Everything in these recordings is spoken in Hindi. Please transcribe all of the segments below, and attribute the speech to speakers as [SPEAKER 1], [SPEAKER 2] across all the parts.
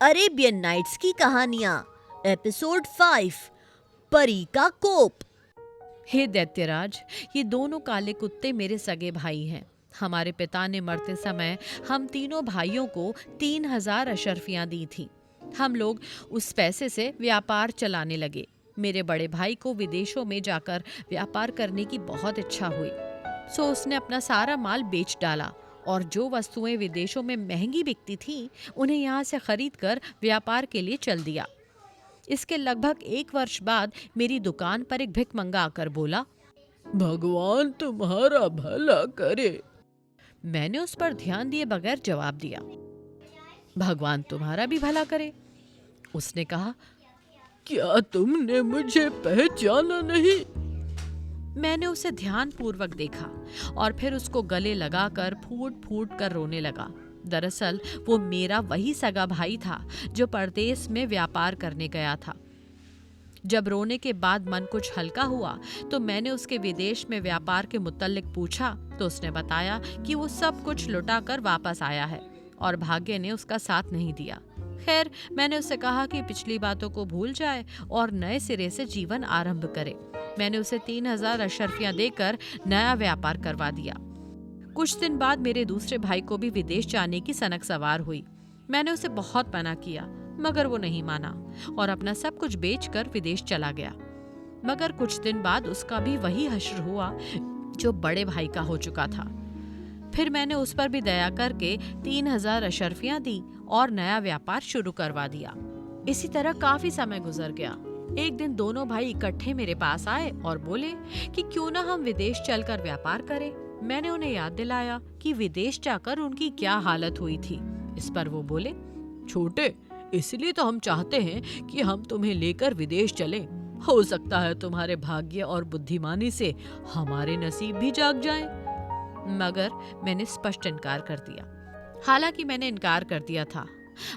[SPEAKER 1] अरेबियन नाइट्स की कहानियां एपिसोड 5 परी का कोप।
[SPEAKER 2] हे दैत्यराज, ये दोनों काले कुत्ते मेरे सगे भाई हैं। हमारे पिता ने मरते समय हम तीनों भाइयों को 3,000 अशर्फियां दी थी। हम लोग उस पैसे से व्यापार चलाने लगे। मेरे बड़े भाई को विदेशों में जाकर व्यापार करने की बहुत इच्छा हुई, सो उसने अपना सारा माल बेच डाला और जो वस्तुएं विदेशों में महंगी बिकती थीं, उन्हें यहाँ से खरीद कर व्यापार के लिए चल दिया। इसके लगभग 1 वर्ष बाद मेरी दुकान पर एक भिखमंगा आकर बोला,
[SPEAKER 3] भगवान तुम्हारा भला करे।
[SPEAKER 2] मैंने उस पर ध्यान दिए बगैर जवाब दिया, भगवान तुम्हारा भी भला करे। उसने कहा,
[SPEAKER 3] क्या तुमने मुझे पहचाना नहीं?
[SPEAKER 2] मैंने उसे ध्यानपूर्वक देखा और फिर उसको गले लगाकर फूट फूट कर रोने लगा। दरअसल वो मेरा वही सगा भाई था जो परदेश में व्यापार करने गया था। जब रोने के बाद मन कुछ हल्का हुआ तो मैंने उसके विदेश में व्यापार के मुतल्लिक पूछा तो उसने बताया कि वो सब कुछ लुटा कर वापस आया है और भाग्य ने उसका साथ नहीं दिया। खैर, मैंने उससे कहा कि पिछली बातों को भूल जाए और नए सिरे से जीवन आरंभ करे। मैंने उसे 3,000 अशर्फियां देकर नया व्यापार करवा दिया। कुछ दिन बाद मेरे दूसरे भाई को भी विदेश जाने की सनक सवार हुई। मैंने उसे बहुत मना किया, मगर वो नहीं माना और अपना सब कुछ बेचकर विदेश चला गया। मगर कुछ दिन बाद उसका भी वही हश्र हुआ जो बड़े भाई का हो चुका था। फिर मैंने उस पर भी दया करके 3,000 अशर्फियां दी और नया व्यापार शुरू करवा दिया। इसी तरह काफी समय गुजर गया। एक दिन दोनों भाई इकट्ठे मेरे पास आए और बोले कि क्यों ना हम विदेश चलकर व्यापार करें। मैंने उन्हें याद दिलाया कि विदेश जाकर उनकी क्या हालत हुई थी। इस पर वो बोले,
[SPEAKER 3] छोटे, इसलिए तो हम चाहते हैं कि हम तुम्हें लेकर विदेश चलें। हो सकता है तुम्हारे भाग्य और बुद्धिमानी से हमारे नसीब भी जाग जाएं।
[SPEAKER 2] मगर मैंने स्पष्ट इनकार कर दिया। हालांकि मैंने इनकार कर दिया था,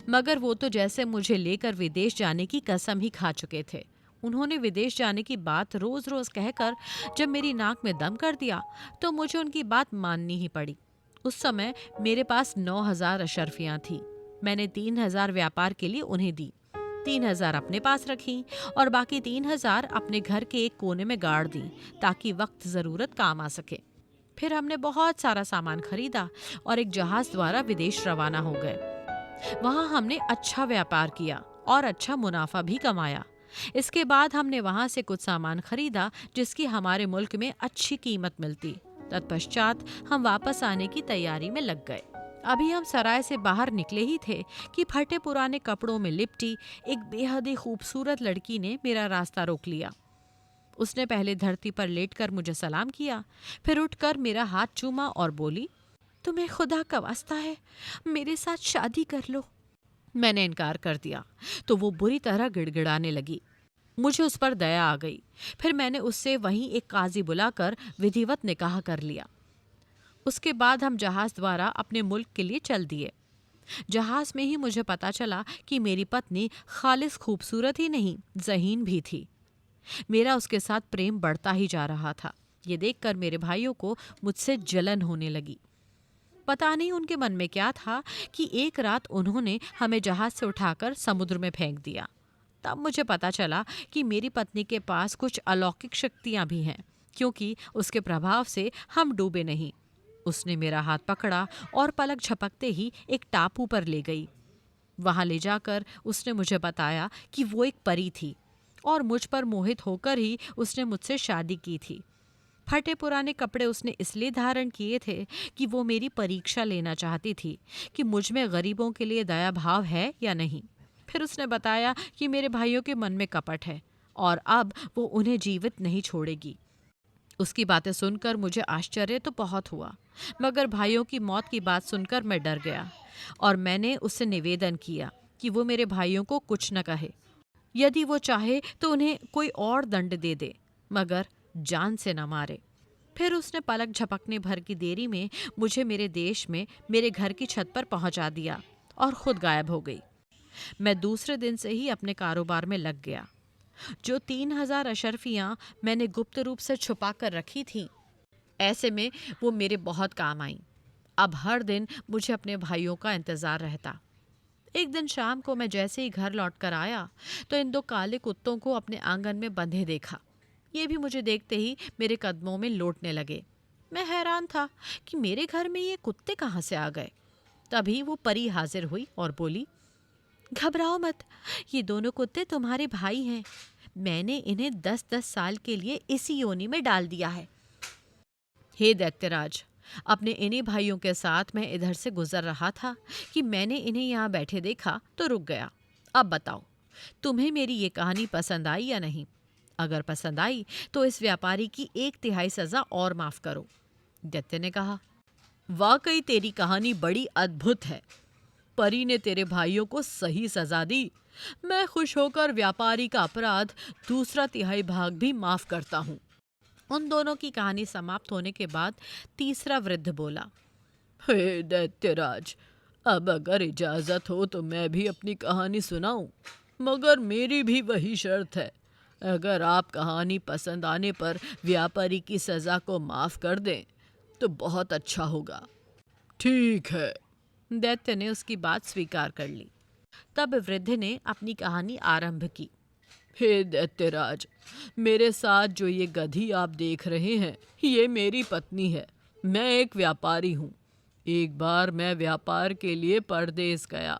[SPEAKER 2] मगर वो तो जैसे मुझे लेकर विदेश जाने की कसम ही खा चुके थे। उन्होंने विदेश जाने की बात रोज रोज कहकर जब मेरी नाक में दम कर दिया तो मुझे उनकी बात माननी ही पड़ी। उस समय मेरे पास 9,000 अशर्फियां थी। मैंने 3,000 व्यापार के लिए उन्हें दी, 3,000 अपने पास रखी और बाकी 3,000 अपने घर के एक कोने में गाड़ दी ताकि वक्त ज़रूरत काम आ सके। फिर हमने बहुत सारा सामान खरीदा और एक जहाज द्वारा विदेश रवाना हो गए। वहां हमने अच्छा व्यापार किया और अच्छा मुनाफा भी कमाया। इसके बाद हमने वहां से कुछ सामान खरीदा जिसकी हमारे मुल्क में अच्छी कीमत मिलती। तत्पश्चात हम वापस आने की तैयारी में लग गए। अभी हम सराय से बाहर निकले ही थे कि फटे पुराने कपड़ों में लिपटी एक बेहद ही खूबसूरत लड़की ने मेरा रास्ता रोक लिया। उसने पहले धरती पर लेटकर मुझे सलाम किया, फिर उठकर मेरा हाथ चूमा और बोली, तुम्हें खुदा का वास्ता है, मेरे साथ शादी कर लो। मैंने इनकार कर दिया तो वो बुरी तरह गिड़गिड़ाने लगी। मुझे उस पर दया आ गई। फिर मैंने उससे वहीं एक काजी बुलाकर विधिवत निकाह कर लिया। उसके बाद हम जहाज द्वारा अपने मुल्क के लिए चल दिए। जहाज में ही मुझे पता चला कि मेरी पत्नी खालिस खूबसूरत ही नहीं, ज़हीन भी थी। मेरा उसके साथ प्रेम बढ़ता ही जा रहा था। ये देखकर मेरे भाइयों को मुझसे जलन होने लगी। पता नहीं उनके मन में क्या था कि एक रात उन्होंने हमें जहाज से उठाकर समुद्र में फेंक दिया। तब मुझे पता चला कि मेरी पत्नी के पास कुछ अलौकिक शक्तियां भी हैं, क्योंकि उसके प्रभाव से हम डूबे नहीं। उसने मेरा हाथ पकड़ा और पलक झपकते ही एक टापू पर ले गई। वहां ले जाकर उसने मुझे बताया कि वो एक परी थी और मुझ पर मोहित होकर ही उसने मुझसे शादी की थी। फटे पुराने कपड़े उसने इसलिए धारण किए थे कि वो मेरी परीक्षा लेना चाहती थी कि मुझ में गरीबों के लिए दया भाव है या नहीं। फिर उसने बताया कि मेरे भाइयों के मन में कपट है और अब वो उन्हें जीवित नहीं छोड़ेगी। उसकी बातें सुनकर मुझे आश्चर्य तो बहुत हुआ, मगर भाइयों की मौत की बात सुनकर मैं डर गया और मैंने उससे निवेदन किया कि वो मेरे भाइयों को कुछ न कहे। यदि वो चाहे तो उन्हें कोई और दंड दे दे, मगर जान से न मारे। फिर उसने पलक झपकने भर की देरी में मुझे मेरे देश में मेरे घर की छत पर पहुंचा दिया और खुद गायब हो गई। मैं दूसरे दिन से ही अपने कारोबार में लग गया। जो 3,000 अशर्फियां मैंने गुप्त रूप से छुपा कर रखी थीं, ऐसे में वो मेरे बहुत काम आईं। अब हर दिन मुझे अपने भाइयों का इंतज़ार रहता। एक दिन शाम को मैं जैसे ही घर लौटकर आया तो इन दो काले कुत्तों को अपने आंगन में बंधे देखा। ये भी मुझे देखते ही मेरे कदमों में लौटने लगे। मैं हैरान था कि मेरे घर में ये कुत्ते कहाँ से आ गए। तभी वो परी हाजिर हुई और बोली, घबराओ मत, ये दोनों कुत्ते तुम्हारे भाई हैं। मैंने इन्हें 10-10 साल के लिए इसी योनि में डाल दिया है। हे दैत्यराज, अपने इन्हीं भाइयों के साथ मैं इधर से गुजर रहा था कि मैंने इन्हें यहाँ बैठे देखा तो रुक गया। अब बताओ, तुम्हें मेरी ये कहानी पसंद आई या नहीं? अगर पसंद आई तो इस व्यापारी की 1/3 सजा और माफ करो। दैत्य ने कहा, वाकई तेरी कहानी बड़ी अद्भुत है। परी ने तेरे भाइयों को सही सजा दी। मैं खुश होकर व्यापारी का अपराध 2/3 भाग भी माफ करता हूँ। उन दोनों की कहानी समाप्त होने के बाद तीसरा वृद्ध बोला,
[SPEAKER 3] हे दैत्यराज, अब अगर इजाजत हो तो मैं भी अपनी कहानी सुनाऊं, मगर मेरी भी वही शर्त है। अगर आप कहानी पसंद आने पर व्यापारी की सजा को माफ कर दें तो बहुत अच्छा होगा। ठीक है।
[SPEAKER 2] दैत्य ने उसकी बात स्वीकार कर ली। तब वृद्ध ने अपनी कहानी आरंभ की।
[SPEAKER 3] हे दैत्यराज, मेरे साथ जो ये गधी आप देख रहे हैं, ये मेरी पत्नी है। मैं एक व्यापारी हूँ। एक बार मैं व्यापार के लिए परदेश गया।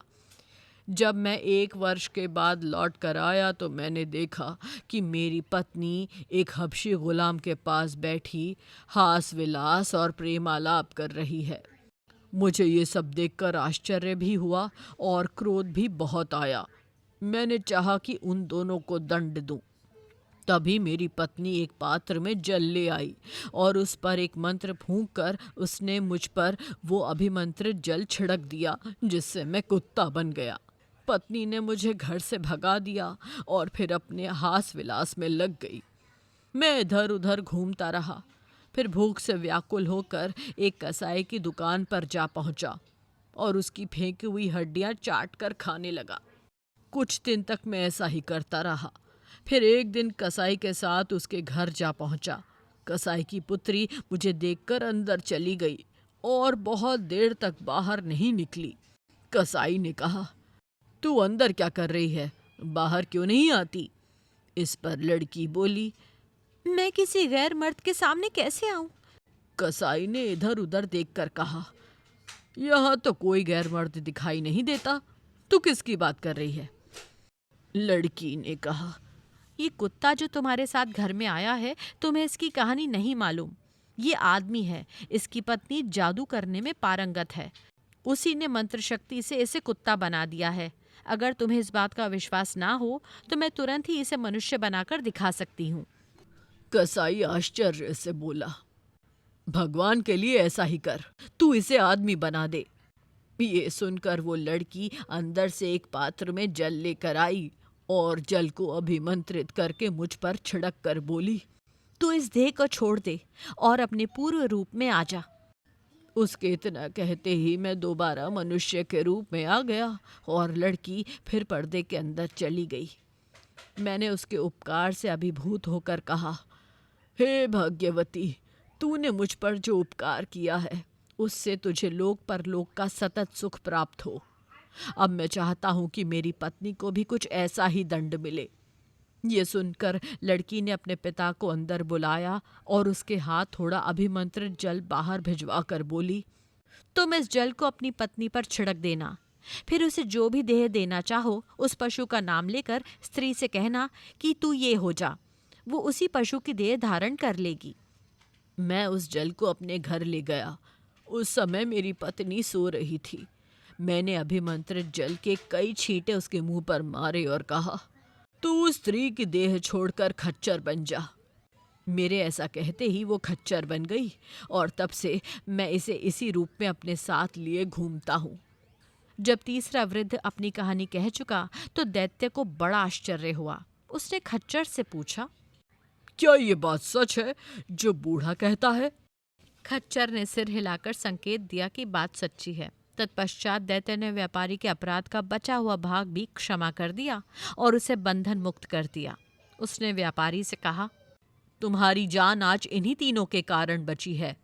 [SPEAKER 3] जब मैं 1 वर्ष के बाद लौट कर आया तो मैंने देखा कि मेरी पत्नी एक हबशी गुलाम के पास बैठी हास विलास और प्रेमालाप कर रही है। मुझे ये सब देखकर आश्चर्य भी हुआ और क्रोध भी बहुत आया। मैंने चाहा कि उन दोनों को दंड दूं। तभी मेरी पत्नी एक पात्र में जल ले आई और उस पर एक मंत्र फूंक कर उसने मुझ पर वो अभिमंत्रित जल छिड़क दिया, जिससे मैं कुत्ता बन गया। पत्नी ने मुझे घर से भगा दिया और फिर अपने हास विलास में लग गई। मैं इधर उधर घूमता रहा। फिर भूख से व्याकुल होकर एक कसाई की दुकान पर जा पहुंचा और उसकी फेंकी हुई हड्डियां चाट कर खाने लगा। कुछ दिन तक मैं ऐसा ही करता रहा। फिर एक दिन कसाई के साथ उसके घर जा पहुंचा। कसाई की पुत्री मुझे देखकर अंदर चली गई और बहुत देर तक बाहर नहीं निकली। कसाई ने कहा, तू अंदर क्या कर रही है? बाहर क्यों नहीं आती? इस पर लड़की बोली,
[SPEAKER 2] मैं किसी गैर मर्द के सामने कैसे आऊं?
[SPEAKER 3] कसाई ने इधर उधर देखकर कहा, यहाँ तो कोई गैर मर्द दिखाई नहीं देता। तू किसकी बात कर रही है? लड़की ने कहा,
[SPEAKER 2] ये कुत्ता जो तुम्हारे साथ घर में आया है, तुम्हें इसकी कहानी नहीं मालूम। ये आदमी है। इसकी पत्नी जादू करने में पारंगत है। उसी ने मंत्र शक्ति से इसे कुत्ता बना दिया है। अगर तुम्हें इस बात का विश्वास ना हो तो मैं तुरंत ही इसे मनुष्य बनाकर दिखा सकती हूँ।
[SPEAKER 3] कसाई आश्चर्य से बोला, भगवान के लिए ऐसा ही कर, तू इसे आदमी बना दे। ये सुनकर वो लड़की अंदर से एक पात्र में जल लेकर आई और जल को अभिमंत्रित करके मुझ पर छिड़क कर बोली,
[SPEAKER 2] तू इस देह को छोड़ दे और अपने पूर्व रूप में आ जा।
[SPEAKER 3] उसके इतना कहते ही मैं दोबारा मनुष्य के रूप में आ गया और लड़की फिर पर्दे के अंदर चली गई। मैंने उसके उपकार से अभिभूत होकर कहा, हे भाग्यवती, तूने मुझ पर जो उपकार किया है उससे तुझे लोक परलोक का सतत सुख प्राप्त हो। अब मैं चाहता हूँ कि मेरी पत्नी को भी कुछ ऐसा ही दंड मिले। ये सुनकर लड़की ने अपने पिता को अंदर बुलाया और उसके हाथ थोड़ा अभिमंत्रित जल बाहर भिजवा कर बोली,
[SPEAKER 2] तुम इस जल को अपनी पत्नी पर छिड़क देना। फिर उसे जो भी देह देना चाहो उस पशु का नाम लेकर स्त्री से कहना कि तू ये हो जा। वो उसी पशु की देह धारण कर लेगी।
[SPEAKER 3] मैं उस जल को अपने घर ले गया। उस समय मेरी पत्नी सो रही थी। मैंने अभिमंत्रित जल के कई छींटे उसके मुंह पर मारे और कहा, तू स्त्री की देह छोड़कर खच्चर बन जा। मेरे ऐसा कहते ही वो खच्चर बन गई और तब से मैं इसे इसी रूप में अपने साथ लिए घूमता हूँ।
[SPEAKER 2] जब तीसरा वृद्ध अपनी कहानी कह चुका तो दैत्य को बड़ा आश्चर्य हुआ। उसने खच्चर से पूछा,
[SPEAKER 3] क्या ये बात सच है जो बूढ़ा कहता है?
[SPEAKER 2] खच्चर ने सिर हिलाकर संकेत दिया कि बात सच्ची है। तत्पश्चात दैत्य ने व्यापारी के अपराध का बचा हुआ भाग भी क्षमा कर दिया और उसे बंधन मुक्त कर दिया। उसने व्यापारी से कहा,
[SPEAKER 3] तुम्हारी जान आज इन्हीं तीनों के कारण बची है।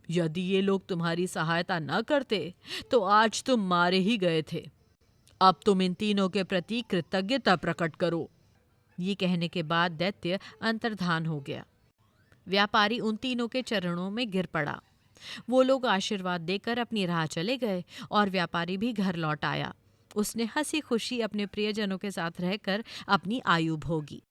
[SPEAKER 3] यदि ये लोग तुम्हारी सहायता न करते तो आज तुम मारे ही गए थे। अब तुम इन तीनों के प्रति कृतज्ञता प्रकट करो।
[SPEAKER 2] ये कहने के बाद दैत्य अंतर्धान हो गया। व्यापारी उन तीनों के चरणों में गिर पड़ा। वो लोग आशीर्वाद देकर अपनी राह चले गए और व्यापारी भी घर लौट आया। उसने हंसी खुशी अपने प्रियजनों के साथ रहकर अपनी आयु भोगी।